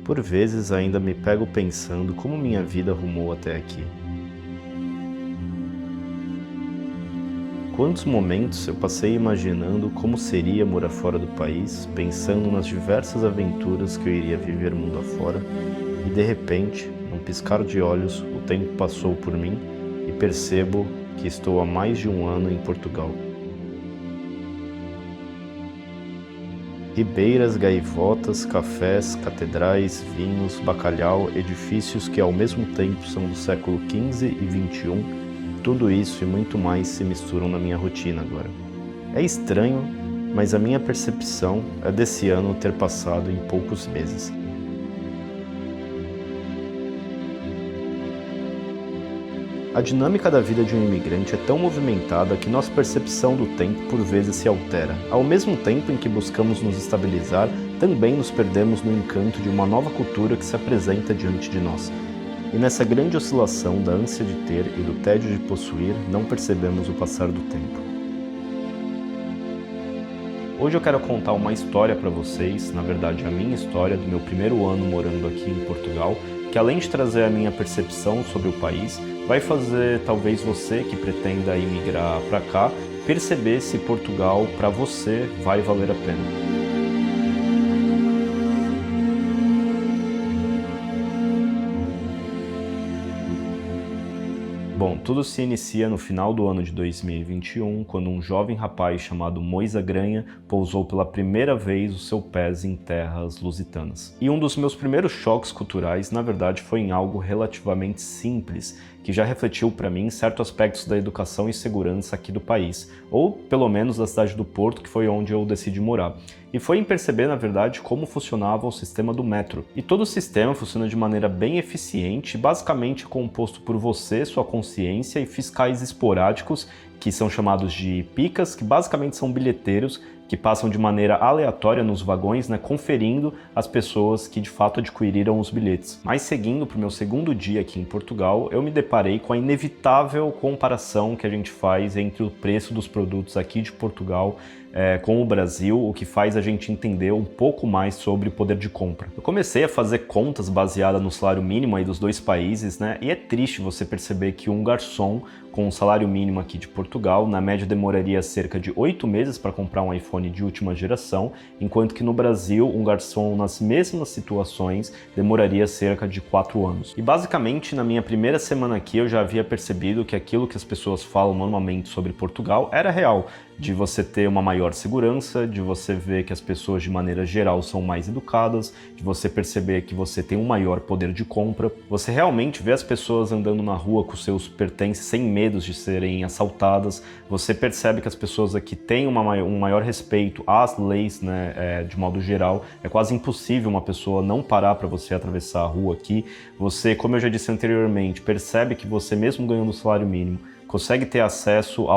Por vezes ainda me pego pensando como minha vida rumou até aqui. Quantos momentos eu passei imaginando como seria morar fora do país, pensando nas diversas aventuras que eu iria viver mundo afora, e de repente, num piscar de olhos, o tempo passou por mim e percebo que estou há mais de um ano em Portugal. Ribeiras, gaivotas, cafés, catedrais, vinhos, bacalhau, edifícios que ao mesmo tempo são do século XV e XXI, tudo isso e muito mais se misturam na minha rotina agora. É estranho, mas a minha percepção é desse ano ter passado em poucos meses. A dinâmica da vida de um imigrante é tão movimentada que nossa percepção do tempo por vezes se altera. Ao mesmo tempo em que buscamos nos estabilizar, também nos perdemos no encanto de uma nova cultura que se apresenta diante de nós. E nessa grande oscilação da ânsia de ter e do tédio de possuir, não percebemos o passar do tempo. Hoje eu quero contar uma história para vocês, na verdade a minha história do meu primeiro ano morando aqui em Portugal, que além de trazer a minha percepção sobre o país, vai fazer talvez você que pretenda imigrar para cá perceber se Portugal para você vai valer a pena. Bom, tudo se inicia no final do ano de 2021, quando um jovem rapaz chamado Moisa Granha pousou pela primeira vez o seu pés em terras lusitanas. E um dos meus primeiros choques culturais, na verdade, foi em algo relativamente simples, que já refletiu para mim certos aspectos da educação e segurança aqui do país, ou pelo menos da cidade do Porto, que foi onde eu decidi morar. E foi em perceber, na verdade, como funcionava o sistema do metro. E todo o sistema funciona de maneira bem eficiente, basicamente composto por você, sua consciência e fiscais esporádicos, que são chamados de picas, que basicamente são bilheteiros que passam de maneira aleatória nos vagões, conferindo as pessoas que de fato adquiriram os bilhetes. Mas seguindo para o meu segundo dia aqui em Portugal, eu me deparei com a inevitável comparação que a gente faz entre o preço dos produtos aqui de Portugal com o Brasil, o que faz a gente entender um pouco mais sobre o poder de compra. Eu comecei a fazer contas baseadas no salário mínimo aí dos dois países, e é triste você perceber que um garçom com o salário mínimo aqui de Portugal, na média demoraria cerca de 8 meses para comprar um iPhone de última geração, enquanto que no Brasil, um garçom nas mesmas situações demoraria cerca de 4 anos. E basicamente, na minha primeira semana aqui, eu já havia percebido que aquilo que as pessoas falam normalmente sobre Portugal era real, de você ter uma maior segurança, de você ver que as pessoas de maneira geral são mais educadas, de você perceber que você tem um maior poder de compra, você realmente vê as pessoas andando na rua com seus pertences sem medos de serem assaltadas, você percebe que as pessoas aqui têm um maior respeito às leis, de modo geral, é quase impossível uma pessoa não parar para você atravessar a rua aqui, você, como eu já disse anteriormente, percebe que você mesmo ganhando o salário mínimo, consegue ter acesso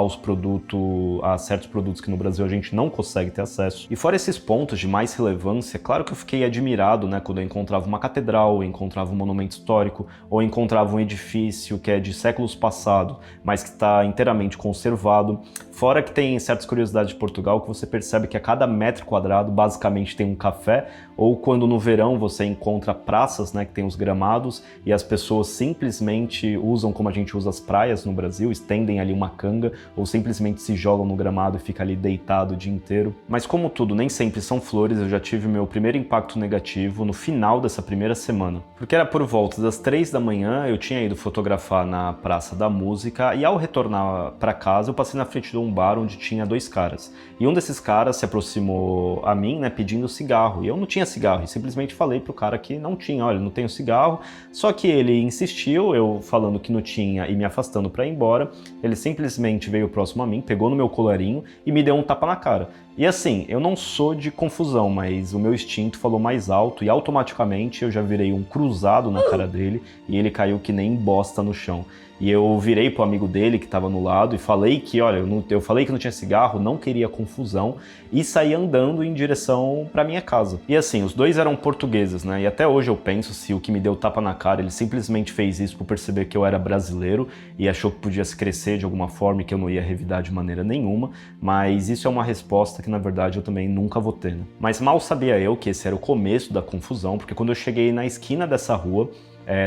a certos produtos que no Brasil a gente não consegue ter acesso. E fora esses pontos de mais relevância, claro que eu fiquei admirado, quando eu encontrava uma catedral, eu encontrava um monumento histórico, ou encontrava um edifício que é de séculos passados, mas que está inteiramente conservado. Fora que tem certas curiosidades de Portugal que você percebe que a cada metro quadrado basicamente tem um café, ou quando no verão você encontra praças, que tem os gramados, e as pessoas simplesmente usam como a gente usa as praias no Brasil, estendem ali uma canga ou simplesmente se jogam no gramado e fica ali deitado o dia inteiro. Mas como tudo, nem sempre são flores, eu já tive meu primeiro impacto negativo no final dessa primeira semana. Porque era por volta das 3 da manhã, eu tinha ido fotografar na Praça da Música e ao retornar para casa eu passei na frente de um bar onde tinha 2 caras. E um desses caras se aproximou a mim, pedindo cigarro. E eu não tinha cigarro, e simplesmente falei pro cara que não tinha, olha, não tenho cigarro. Só que ele insistiu, eu falando que não tinha e me afastando para ir embora. Ele simplesmente veio próximo a mim, pegou no meu colarinho e me deu um tapa na cara. E assim, eu não sou de confusão, mas o meu instinto falou mais alto e automaticamente eu já virei um cruzado na cara dele e ele caiu que nem bosta no chão. e eu virei pro amigo dele que estava no lado e falei que, olha, eu falei que não tinha cigarro, não queria confusão, e saí andando em direção pra minha casa. E assim, os dois eram portugueses, né? E até hoje eu penso se o que me deu tapa na cara, ele simplesmente fez isso por perceber que eu era brasileiro e achou que podia se crescer de alguma forma e que eu não ia revidar de maneira nenhuma, mas isso é uma resposta que na verdade eu também nunca vou ter, né? Mas mal sabia eu que esse era o começo da confusão, porque quando eu cheguei na esquina dessa rua,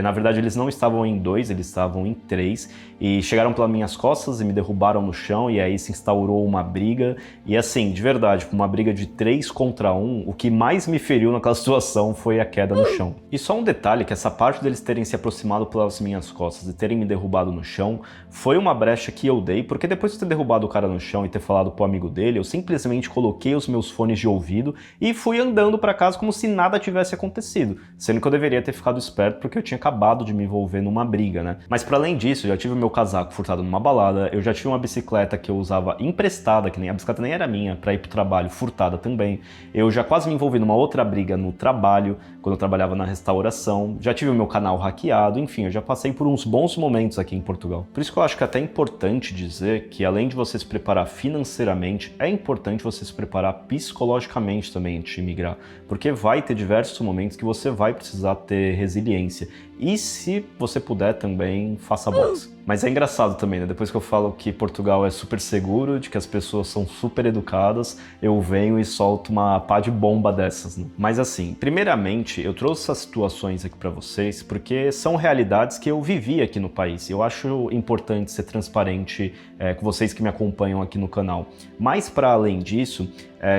na verdade eles não estavam em 2, eles estavam em 3, e chegaram pelas minhas costas e me derrubaram no chão, e aí se instaurou uma briga, e assim, de verdade, uma briga de 3 contra 1, o que mais me feriu naquela situação foi a queda no chão. E só um detalhe, que essa parte deles terem se aproximado pelas minhas costas e terem me derrubado no chão, foi uma brecha que eu dei, porque depois de ter derrubado o cara no chão e ter falado pro amigo dele, eu simplesmente coloquei os meus fones de ouvido e fui andando pra casa como se nada tivesse acontecido, sendo que eu deveria ter ficado esperto porque eu tinha acabado de me envolver numa briga, né? Mas para além disso, eu já tive o meu casaco furtado numa balada, eu já tive uma bicicleta que eu usava emprestada, que nem a bicicleta nem era minha, para ir pro trabalho, furtada também. Eu já quase me envolvi numa outra briga no trabalho, quando eu trabalhava na restauração, já tive o meu canal hackeado, enfim, eu já passei por uns bons momentos aqui em Portugal. Por isso que eu acho que é até importante dizer que além de você se preparar financeiramente, é importante você se preparar psicologicamente também antes de migrar, porque vai ter diversos momentos que você vai precisar ter resiliência. E se você puder também, faça boxe. Mas é engraçado também, né? Depois que eu falo que Portugal é super seguro, de que as pessoas são super educadas, eu venho e solto uma pá de bomba dessas, né? Mas assim, primeiramente, eu trouxe essas situações aqui pra vocês porque são realidades que eu vivi aqui no país. Eu acho importante ser transparente com vocês que me acompanham aqui no canal. Mas para além disso,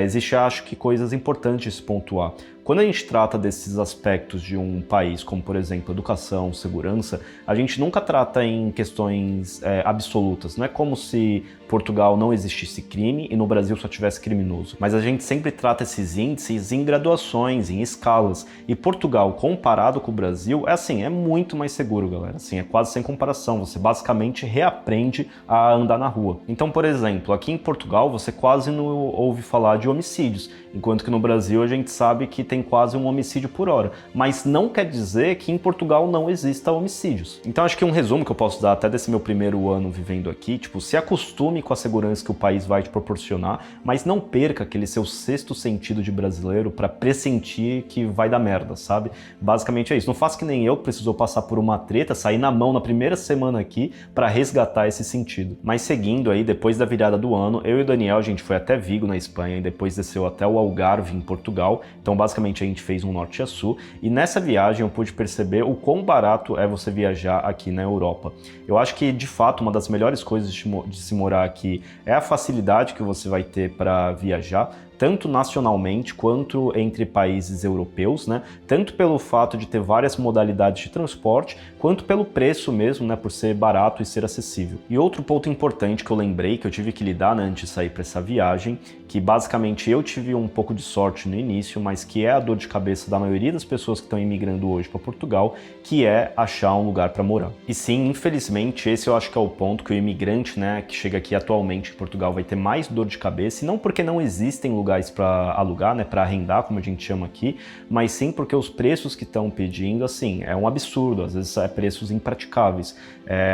existe, acho que, coisas importantes de se pontuar. Quando a gente trata desses aspectos de um país, como por exemplo educação, segurança, a gente nunca trata em questões absolutas. Não é como se Portugal não existisse crime e no Brasil só tivesse criminoso. Mas a gente sempre trata esses índices em graduações, em escalas. E Portugal, comparado com o Brasil, é muito mais seguro, galera. Assim, é quase sem comparação. Você basicamente reaprende a andar na rua. Então, por exemplo, aqui em Portugal você quase não ouve falar de homicídios, enquanto que no Brasil a gente sabe que tem quase um homicídio por hora. Mas não quer dizer que em Portugal não exista homicídios. Então acho que um resumo que eu posso dar até desse meu primeiro ano vivendo aqui, tipo, se acostume com a segurança que o país vai te proporcionar, mas não perca aquele seu sexto sentido de brasileiro para pressentir que vai dar merda, sabe? Basicamente é isso. Não faça que nem eu, que precisou passar por uma treta, sair na mão na primeira semana aqui para resgatar esse sentido. Mas seguindo aí, depois da virada do ano, eu e o Daniel, a gente foi até Vigo, na Espanha, e depois desceu até o Algarve, em Portugal. Então basicamente a gente fez um norte a sul, e nessa viagem eu pude perceber o quão barato é você viajar aqui na Europa. Eu acho que, de fato, uma das melhores coisas de se morar aqui é a facilidade que você vai ter para viajar, tanto nacionalmente quanto entre países europeus, né? Tanto pelo fato de ter várias modalidades de transporte, quanto pelo preço mesmo, né? Por ser barato e ser acessível. E outro ponto importante que eu lembrei, que eu tive que lidar, né, antes de sair para essa viagem, que basicamente eu tive um pouco de sorte no início, mas que é a dor de cabeça da maioria das pessoas que estão imigrando hoje para Portugal, que é achar um lugar para morar. E sim, infelizmente, esse eu acho que é o ponto que o imigrante, né, que chega aqui atualmente em Portugal vai ter mais dor de cabeça, e não porque não existem lugares para alugar, né, para arrendar, como a gente chama aqui, mas sim porque os preços que estão pedindo, assim, é um absurdo, às vezes é preços impraticáveis.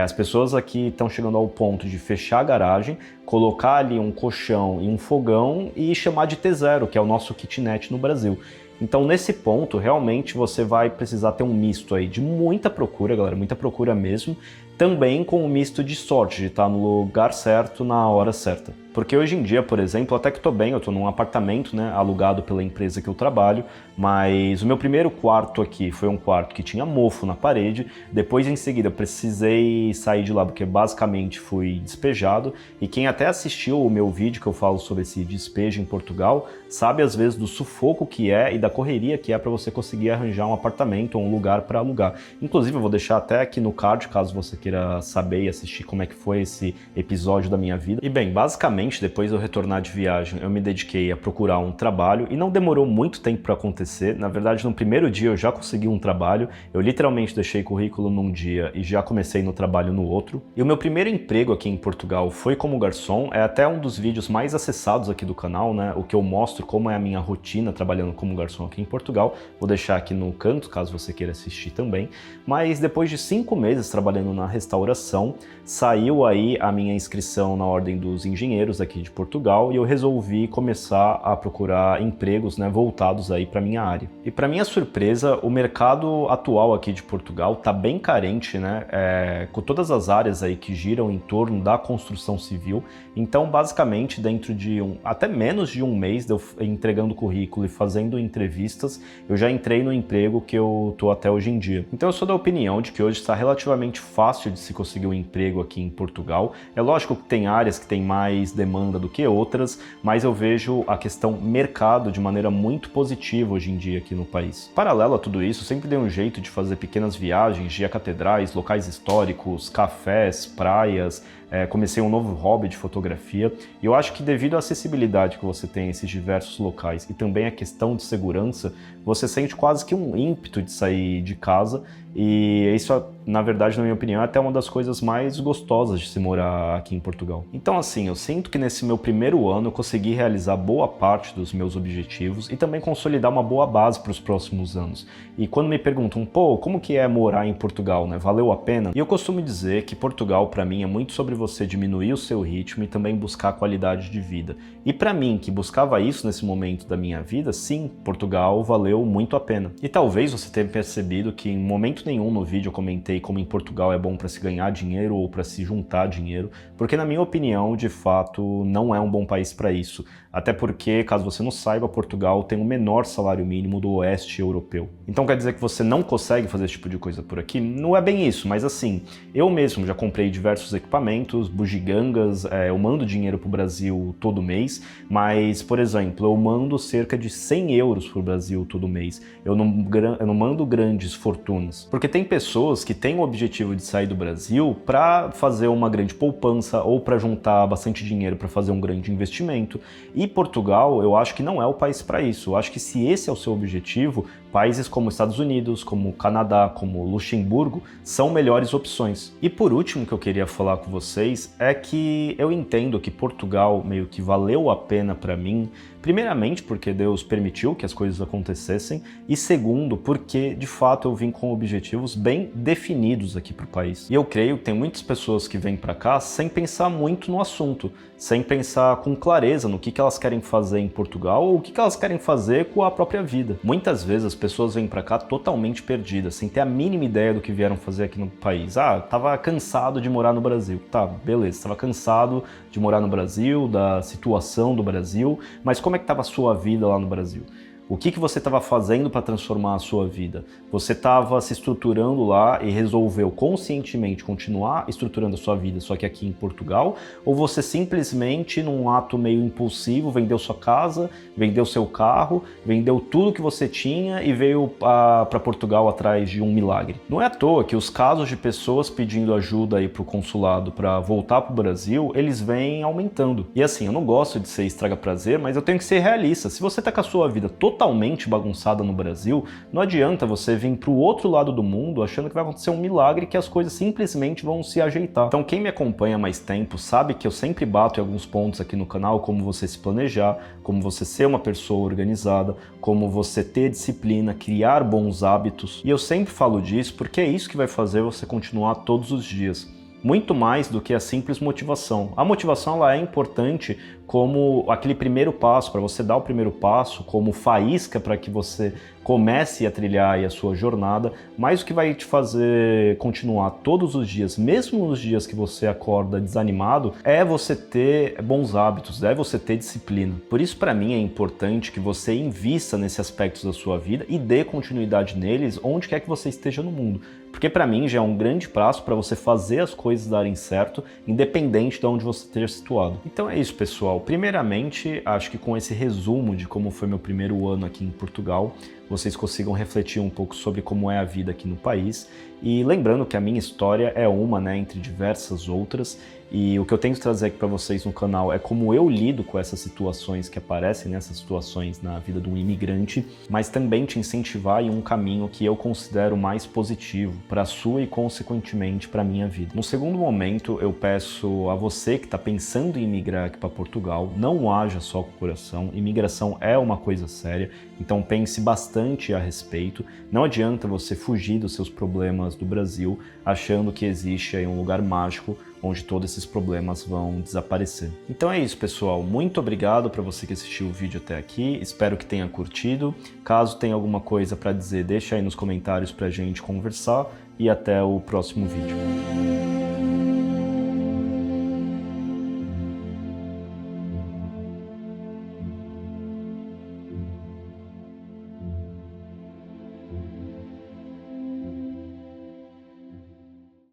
As pessoas aqui estão chegando ao ponto de fechar a garagem, colocar ali um colchão e um fogão e chamar de T0, que é o nosso kitnet no Brasil. Então, nesse ponto, realmente você vai precisar ter um misto aí de muita procura, galera, muita procura mesmo, também com um misto de sorte, de estar no lugar certo, na hora certa. Porque hoje em dia, por exemplo, até que tô bem, eu tô num apartamento, né, alugado pela empresa que eu trabalho, mas o meu primeiro quarto aqui foi um quarto que tinha mofo na parede, depois em seguida eu precisei sair de lá porque basicamente fui despejado, e quem até assistiu o meu vídeo que eu falo sobre esse despejo em Portugal, sabe às vezes do sufoco que é e da correria que é para você conseguir arranjar um apartamento ou um lugar para alugar. Inclusive eu vou deixar até aqui no card, caso você queira saber e assistir como é que foi esse episódio da minha vida. E bem, basicamente Imediatamente depois de eu retornar de viagem, eu me dediquei a procurar um trabalho e não demorou muito tempo para acontecer. Na verdade, no primeiro dia eu já consegui um trabalho, eu literalmente deixei currículo num dia e já comecei no trabalho no outro. E o meu primeiro emprego aqui em Portugal foi como garçom, é até um dos vídeos mais acessados aqui do canal, né? O que eu mostro como é a minha rotina trabalhando como garçom aqui em Portugal. Vou deixar aqui no canto, caso você queira assistir também. Mas depois de 5 meses trabalhando na restauração, saiu aí a minha inscrição na Ordem dos Engenheiros aqui de Portugal e eu resolvi começar a procurar empregos, né, voltados aí para minha área. E para minha surpresa, o mercado atual aqui de Portugal tá bem carente, né, com todas as áreas aí que giram em torno da construção civil. Então, basicamente, dentro de até menos de um mês de eu entregando currículo e fazendo entrevistas, eu já entrei no emprego que eu tô até hoje em dia. Então, eu sou da opinião de que hoje está relativamente fácil de se conseguir um emprego aqui em Portugal. É lógico que tem áreas que tem mais demanda do que outras, mas eu vejo a questão mercado de maneira muito positiva hoje em dia aqui no país. Paralelo a tudo isso, sempre dei um jeito de fazer pequenas viagens, de ir a catedrais, locais históricos, cafés, praias. Comecei um novo hobby de fotografia e eu acho que devido à acessibilidade que você tem a esses diversos locais e também a questão de segurança, você sente quase que um ímpeto de sair de casa e isso, na verdade, na minha opinião, é até uma das coisas mais gostosas de se morar aqui em Portugal. Então, assim, eu sinto que nesse meu primeiro ano eu consegui realizar boa parte dos meus objetivos e também consolidar uma boa base para os próximos anos. E quando me perguntam, pô, como que é morar em Portugal, né? Valeu a pena? E eu costumo dizer que Portugal, para mim, é muito sobre você diminuir o seu ritmo e também buscar qualidade de vida. E para mim, que buscava isso nesse momento da minha vida, sim, Portugal valeu muito a pena. E talvez você tenha percebido que em momento nenhum no vídeo eu comentei como em Portugal é bom para se ganhar dinheiro ou para se juntar dinheiro, porque na minha opinião, de fato, não é um bom país para isso. Até porque, caso você não saiba, Portugal tem o menor salário mínimo do oeste europeu. Então quer dizer que você não consegue fazer esse tipo de coisa por aqui? Não é bem isso, mas assim, eu mesmo já comprei diversos equipamentos, bugigangas, eu mando dinheiro pro Brasil todo mês, mas, por exemplo, eu mando cerca de 100 euros pro Brasil todo mês. Eu não mando grandes fortunas. Porque tem pessoas que têm o objetivo de sair do Brasil para fazer uma grande poupança ou para juntar bastante dinheiro para fazer um grande investimento. E Portugal, eu acho que não é o país para isso. Eu acho que se esse é o seu objetivo, países como Estados Unidos, como Canadá, como Luxemburgo, são melhores opções. E por último que eu queria falar com vocês é que eu entendo que Portugal meio que valeu a pena para mim, primeiramente porque Deus permitiu que as coisas acontecessem e segundo porque de fato eu vim com objetivos bem definidos aqui para o país. E eu creio que tem muitas pessoas que vêm para cá sem pensar muito no assunto, sem pensar com clareza no que elas querem fazer em Portugal ou o que elas querem fazer com a própria vida. Muitas vezes as pessoas vêm para cá totalmente perdidas, sem ter a mínima ideia do que vieram fazer aqui no país. Ah, tava cansado de morar no Brasil. Tá, beleza, tava cansado de morar no Brasil, da situação do Brasil, mas como é que tava a sua vida lá no Brasil? O que você estava fazendo para transformar a sua vida? Você estava se estruturando lá e resolveu conscientemente continuar estruturando a sua vida, só que aqui em Portugal? Ou você simplesmente, num ato meio impulsivo, vendeu sua casa, vendeu seu carro, vendeu tudo que você tinha e veio para Portugal atrás de um milagre? Não é à toa que os casos de pessoas pedindo ajuda aí para o consulado para voltar para o Brasil, eles vêm aumentando. E assim, eu não gosto de ser estraga-prazer, mas eu tenho que ser realista. Se você está com a sua vida totalmente bagunçada no Brasil, não adianta você vir para o outro lado do mundo achando que vai acontecer um milagre que as coisas simplesmente vão se ajeitar. Então quem me acompanha há mais tempo sabe que eu sempre bato em alguns pontos aqui no canal, como você se planejar, como você ser uma pessoa organizada, como você ter disciplina, criar bons hábitos. E eu sempre falo disso porque é isso que vai fazer você continuar todos os dias. Muito mais do que a simples motivação. A motivação ela é importante como aquele primeiro passo, para você dar o primeiro passo, como faísca para que você comece a trilhar aí a sua jornada, mas o que vai te fazer continuar todos os dias, mesmo nos dias que você acorda desanimado, é você ter bons hábitos, é você ter disciplina. Por isso, para mim, é importante que você invista nesses aspectos da sua vida e dê continuidade neles onde quer que você esteja no mundo. Porque para mim já é um grande passo para você fazer as coisas darem certo, independente de onde você esteja situado. Então é isso, pessoal. Primeiramente, acho que com esse resumo de como foi meu primeiro ano aqui em Portugal, vocês consigam refletir um pouco sobre como é a vida aqui no país. E lembrando que a minha história é uma, né, entre diversas outras, E o que eu tento trazer aqui para vocês no canal é como eu lido com essas situações que aparecem, essas situações na vida de um imigrante, mas também te incentivar em um caminho que eu considero mais positivo para a sua e, consequentemente, para a minha vida. No segundo momento, eu peço a você que está pensando em imigrar aqui para Portugal, não haja só com o coração. Imigração é uma coisa séria, então pense bastante a respeito. Não adianta você fugir dos seus problemas do Brasil achando que existe aí um lugar mágico onde todos esses problemas vão desaparecer. Então é isso, pessoal. Muito obrigado para você que assistiu o vídeo até aqui. Espero que tenha curtido. Caso tenha alguma coisa para dizer, deixa aí nos comentários para a gente conversar e até o próximo vídeo.